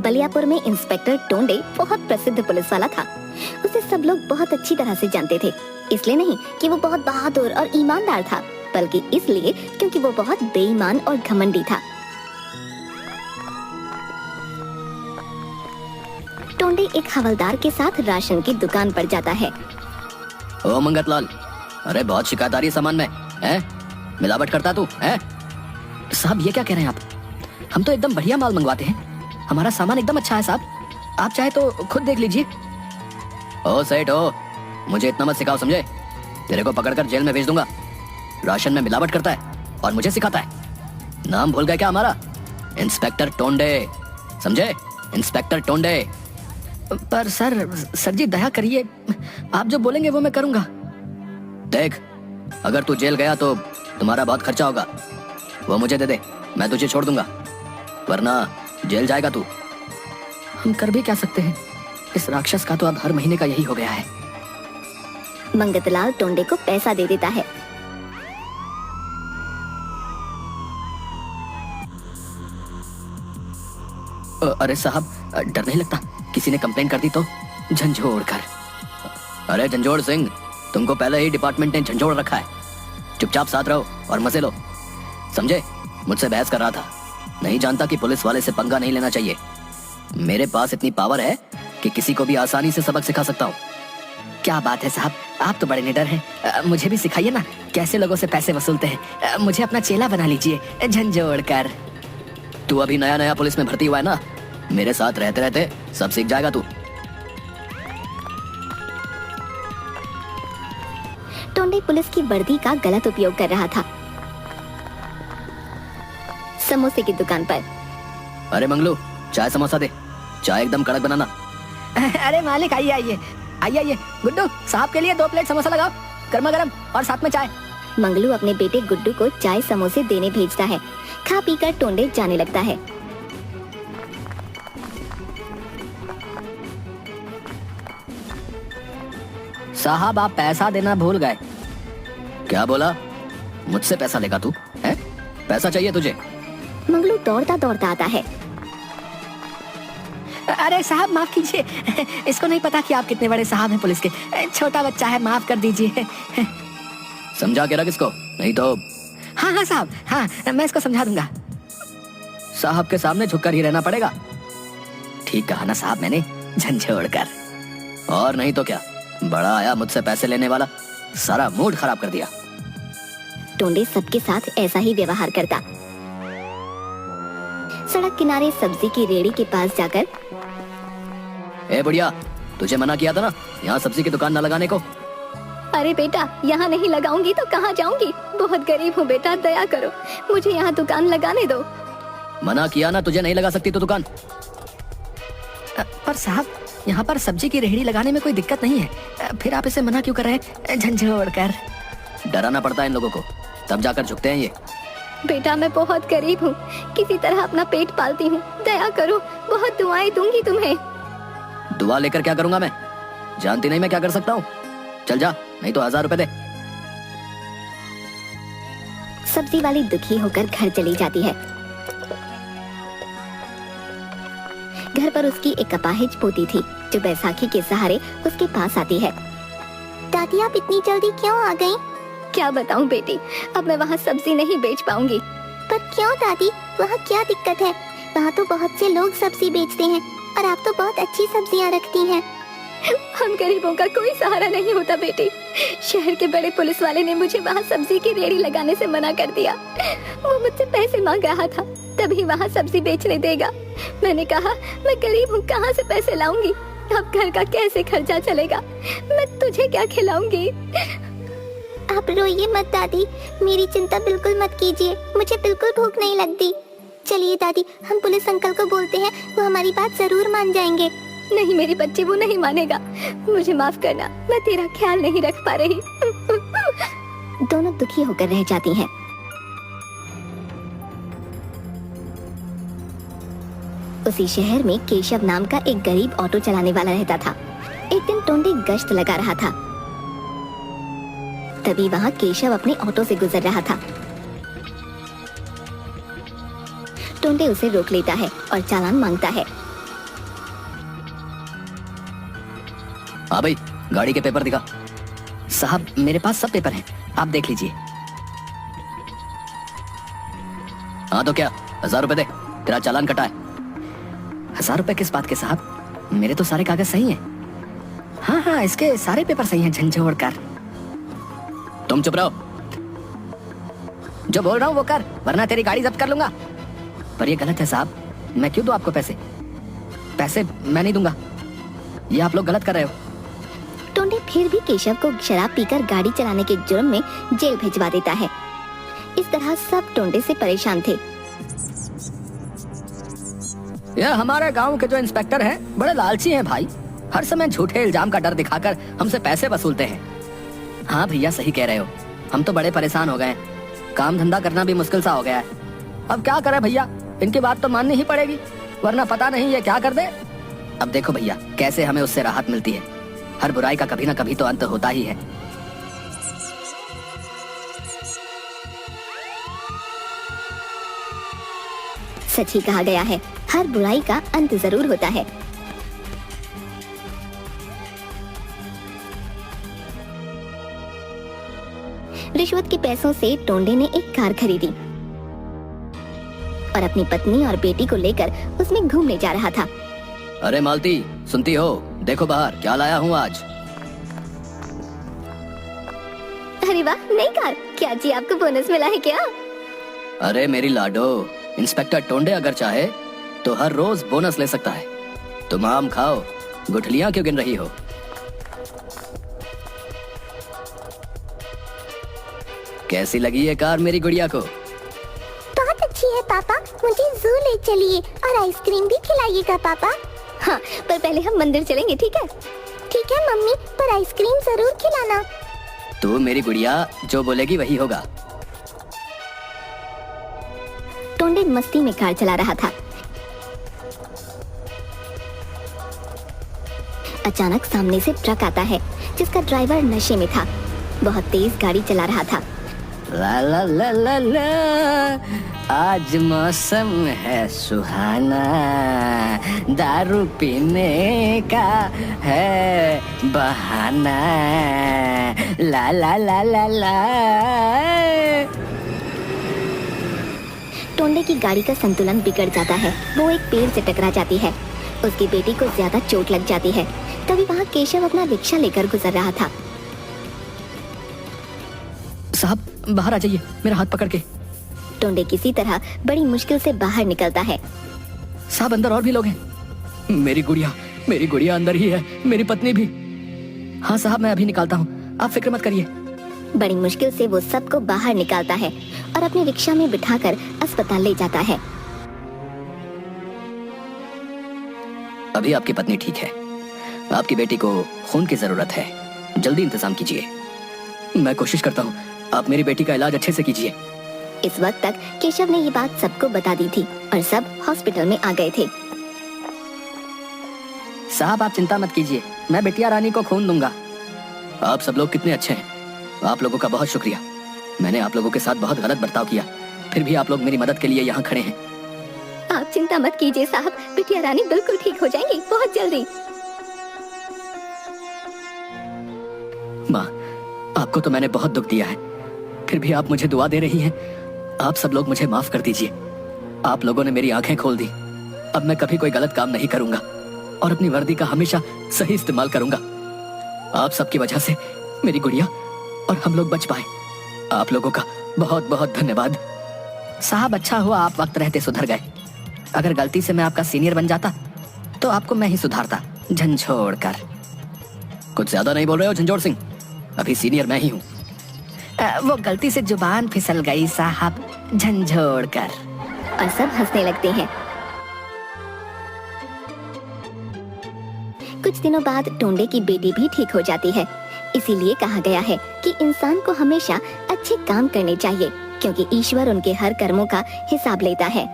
बलियापुर में इंस्पेक्टर टोंडे बहुत प्रसिद्ध पुलिस वाला था। उसे सब लोग बहुत अच्छी तरह से जानते थे, इसलिए नहीं कि वो बहुत बहादुर और ईमानदार था, बल्कि इसलिए क्योंकि वो बहुत बेईमान और घमंडी था। टोंडे एक हवलदार के साथ राशन की दुकान पर जाता है। ओ मंगतलाल, अरे बहुत शिकायत आ रही है सामान में, हैं? मिलावट करता तू, हैं? साहब ये क्या कह रहे हैं आप? हम तो एकदम बढ़िया माल मंगवाते हैं, हमारा सामान एकदम अच्छा है साहब, आप चाहे तो खुद देख लीजिए। ओ सेठ हो, मुझे इतना मत सिखाओ समझे, तेरे को पकड़कर जेल में भेज दूंगा। राशन में मिलावट करता है और मुझे सिखाता है। नाम भूल गए क्या हमारा? इंस्पेक्टर टोंडे, समझे? इंस्पेक्टर टोंडे। पर सर जी दया करिए, आप जो बोलेंगे वो मैं करूंगा। देख, अगर तू जेल गया तो तुम्हारा बहुत खर्चा होगा, वो मुझे दे दे, मैं तुझे छोड़ दूंगा, वरना जेल जाएगा तू। हम कर भी क्या सकते हैं, इस राक्षस का तो अब हर महीने का यही हो गया है। मंगतलाल टोंडे को पैसा दे देता है। अरे साहब डर नहीं लगता, किसी ने कंप्लेन कर दी तो? झंझोड़ कर। अरे झंझोड़ सिंह, तुमको पहले ही डिपार्टमेंट ने झंझोड़ रखा है, चुपचाप साथ रहो और मजे लो, समझे? मुझसे बहस कर रहा था, नहीं जानता कि पुलिस वाले से पंगा नहीं लेना चाहिए। मेरे पास इतनी पावर है कि किसी को भी आसानी से सबक सिखा सकता हूँ। क्या बात है साहब, आप तो बड़े निडर हैं, मुझे भी सिखाइए ना कैसे लोगों से पैसे वसूलते हैं, मुझे अपना चेला बना लीजिए झंझोड़ कर। तू अभी नया नया पुलिस में भर्ती हुआ है ना, मेरे साथ रहते रहते सब सीख जाएगा तू। टोंडे पुलिस की वर्दी का गलत उपयोग कर रहा था। समोसे की दुकान पर। अरे मंगलू, चाय समोसा दे, चाय एकदम कड़क बनाना। अरे मालिक आइए आइए आइए आइए, गुड्डू साहब के लिए 2 प्लेट समोसा लगाओ, गर्मा गर्म, और साथ में चाय। मंगलू अपने बेटे गुड्डू को चाय समोसे देने भेजता है। खा पीकर टोंडे जाने लगता है। साहब आप पैसा देना भूल गए। क्या बोला? मुझसे पैसा लेगा तू, हैं? पैसा चाहिए तुझे? मंगलू दौड़ता दौड़ता आता है। अरे साहब माफ कीजिए, इसको नहीं पता कि आप कितने बड़े साहब हैं पुलिस के, छोटा बच्चा है, माफ कर दीजिए। समझा के रख इसको, नहीं तो। हाँ हाँ साहब, हाँ मैं इसको समझा दूंगा। साहब के सामने झुककर ही रहना पड़ेगा। ठीक कहा ना साहब मैंने, झंझोड़ कर। और नहीं तो क्या, बड़ा आया मुझसे पैसे लेने वाला, सारा मूड खराब कर दिया। टोंडे सबके साथ ऐसा ही व्यवहार करता। सड़क किनारे सब्जी की रेड़ी के पास जाकर, ए बुढ़िया, तुझे मना किया था ना यहाँ सब्जी की दुकान न लगाने को। अरे बेटा, यहाँ नहीं लगाऊंगी तो कहाँ जाऊंगी, बहुत गरीब हूँ बेटा, दया करो, मुझे यहाँ दुकान लगाने दो। मना किया ना, तुझे नहीं लगा सकती तो दुकान। पर साहब यहाँ पर सब्जी की रेहड़ी लगाने में कोई दिक्कत नहीं है, फिर आप इसे मना क्यों कर रहे हैं? झंझोड़ कर। डराना पड़ता है इन लोगों को, तब जाकर झुकते हैं ये। बेटा मैं बहुत गरीब हूँ, किसी तरह अपना पेट पालती हूँ, दया करो, बहुत दुआएं दूंगी तुम्हें। दुआ लेकर क्या करूंगा मैं? जानती नहीं मैं क्या कर सकता हूँ? चल जा, नहीं तो 1000 रुपए दे। सब्जी वाली दुखी होकर घर चली जाती है। घर पर उसकी एक अपाहिज पोती थी जो बैसाखी के सहारे उसके पास आती है। दादी आप इतनी जल्दी क्यों आ गईं? क्या बताऊं बेटी, अब मैं वहाँ सब्जी नहीं बेच पाऊंगी। पर क्यों दादी, वहाँ क्या दिक्कत है? वहाँ तो बहुत से लोग सब्जी बेचते हैं और आप तो बहुत अच्छी सब्जियाँ रखती हैं। हम गरीबों का कोई सहारा नहीं होता बेटी, शहर के बड़े पुलिस वाले ने मुझे वहाँ सब्जी की रेड़ी लगाने से मना कर दिया। वो मुझसे पैसे मांग रहा था, तभी वहाँ सब्जी बेचने देगा। मैंने कहा मैं गरीब हूँ, कहाँ से पैसे लाऊंगी, अब घर का कैसे खर्चा चलेगा, मैं तुझे क्या खिलाऊंगी? आप रोइए मत दादी, मेरी चिंता बिल्कुल मत कीजिए, मुझे बिल्कुल भूख नहीं लगती। चलिए दादी, हम पुलिस अंकल को बोलते हैं, वो हमारी बात जरूर मान जाएंगे। नहीं मेरी बच्ची, वो नहीं मानेगा, मुझे माफ करना, मैं तेरा ख्याल नहीं रख पा रही। दोनों दुखी होकर रह जाती हैं। उसी शहर में केशव नाम का एक गरीब ऑटो चलाने वाला रहता था। एक दिन टोंडे गश्त लगा रहा था, तभी वहाँ केशव अपने ऑटो से गुजर रहा था। टोंडे उसे रोक लेता है और चालान मांगता है। हाँ भाई, गाड़ी के पेपर दिखा। साहब मेरे पास सब पेपर हैं, आप देख लीजिए। हाँ तो क्या, 1000 रुपए दे, तेरा चालान कटा है। 1000 रुपए किस बात के साहब? मेरे तो सारे कागज सही हैं। हाँ हाँ, इसके सारे पेपर सही हैं झंझोड़कर। तुम चुप रहो। जो बोल रहा हूँ वो कर, वरना तेरी गाड़ी जब्त कर लूंगा। पर ये गलत है साहब, मैं क्यों दूं आपको पैसे? पैसे मैं नहीं दूंगा, ये आप लोग गलत कर रहे हो। टोंडे फिर भी केशव को शराब पीकर गाड़ी चलाने के जुर्म में जेल भिजवा देता है। इस तरह सब टोंडे से परेशान थे। यह हमारे गांव के जो इंस्पेक्टर हैं बड़े लालची हैं भाई, हर समय झूठे इल्जाम का डर दिखाकर हमसे पैसे वसूलते हैं। हाँ भैया सही कह रहे हो, हम तो बड़े परेशान हो गए हैं, काम धंधा करना भी मुश्किल सा हो गया है। अब क्या करें भैया, इनकी बात तो माननी ही पड़ेगी, वरना पता नहीं ये क्या कर दे। अब देखो भैया कैसे हमें उससे राहत मिलती है, हर बुराई का कभी ना कभी तो अंत होता ही है। सच ही कहा गया है, हर बुराई का अंत जरूर होता है। रिश्वत के पैसों से टोंडे ने एक कार खरीदी और अपनी पत्नी और बेटी को लेकर उसमें घूमने जा रहा था। अरे मालती, सुनती हो? देखो बाहर क्या लाया हूँ आज। अरे वाह, नई कार। क्या जी आपको बोनस मिला है क्या? अरे मेरी लाडो, इंस्पेक्टर टोंडे अगर चाहे तो हर रोज बोनस ले सकता है। तुम आम खाओ, गुठलियां क्यों गिन रही हो? कैसी लगी ये कार मेरी गुड़िया को? बहुत अच्छी है पापा, मुझे जू ले चलिए और आइसक्रीम भी खिलाइएगा पापा। हाँ, पर पहले हम मंदिर चलेंगे, ठीक है? ठीक है मम्मी, पर आइसक्रीम जरूर खिलाना। तू मेरी गुड़िया जो बोलेगी वही होगा। टोंडे मस्ती में कार चला रहा था। अचानक सामने से ट्रक आता है जिसका ड्राइवर नशे में था, बहुत तेज गाड़ी चला रहा था। ला ला ला ला ला, आज मौसम है सुहाना, दारू पीने का है बहाना, ला ला ला ला ला। टोंडे की गाड़ी का संतुलन बिगड़ जाता है, वो एक पेड़ से टकरा जाती है। उसकी बेटी को ज्यादा चोट लग जाती है। तभी वहाँ केशव अपना रिक्शा लेकर गुजर रहा था। साहब बाहर आ जाइए, मेरा हाथ पकड़ के। टोंडे किसी तरह बड़ी मुश्किल से बाहर निकलता है। साहब अंदर और भी लोग हैं। मेरी गुड़िया अंदर ही है, मेरी पत्नी भी। हाँ साहब मैं अभी निकालता हूँ, आप फिक्र मत करिए। बड़ी मुश्किल से वो सबको बाहर निकालता है और अपने रिक्शा में बिठाकर अस्पताल ले जाता है। अभी आपकी पत्नी ठीक है, आपकी बेटी को खून की जरूरत है, जल्दी इंतजाम कीजिए। मैं कोशिश करता हूँ, आप मेरी बेटी का इलाज अच्छे से कीजिए। इस वक्त तक केशव ने ये बात सबको बता दी थी और सब हॉस्पिटल में आ गए थे। साहब आप चिंता मत कीजिए, मैं बिटिया रानी को खून दूंगा। आप सब लोग कितने अच्छे हैं, आप लोगों का बहुत शुक्रिया। मैंने आप लोगों के साथ बहुत गलत बर्ताव किया, फिर भी आप लोग मेरी मदद के लिए यहाँ खड़े हैं। आप चिंता मत कीजिए साहब, बिटिया रानी बिल्कुल ठीक हो जाएंगी बहुत जल्दी। माँ, आपको तो मैंने बहुत दुख दिया है, फिर भी आप मुझे दुआ दे रही हैं। आप सब लोग मुझे माफ कर दीजिए। आप लोगों ने मेरी आंखें खोल दी। अब मैं कभी कोई गलत काम नहीं करूंगा और अपनी वर्दी का हमेशा सही इस्तेमाल करूंगा। आप सबकी वजह से मेरी गुड़िया और हम लोग बच पाए। आप लोगों का बहुत बहुत धन्यवाद। साहब अच्छा हुआ आप वक्त रहते सुधर गए, अगर गलती से मैं आपका सीनियर बन जाता तो आपको मैं ही सुधारता, झंझोड़कर। कुछ ज्यादा नहीं बोल रहे हो झंझोड़ सिंह? अभी सीनियर मैं ही हूँ। वो गलती से जुबान फिसल गई साहब, झंझोड़कर। और सब हंसने लगते हैं। कुछ दिनों बाद टोंडे की बेटी भी ठीक हो जाती है। इसीलिए कहा गया है कि इंसान को हमेशा अच्छे काम करने चाहिए, क्योंकि ईश्वर उनके हर कर्मों का हिसाब लेता है।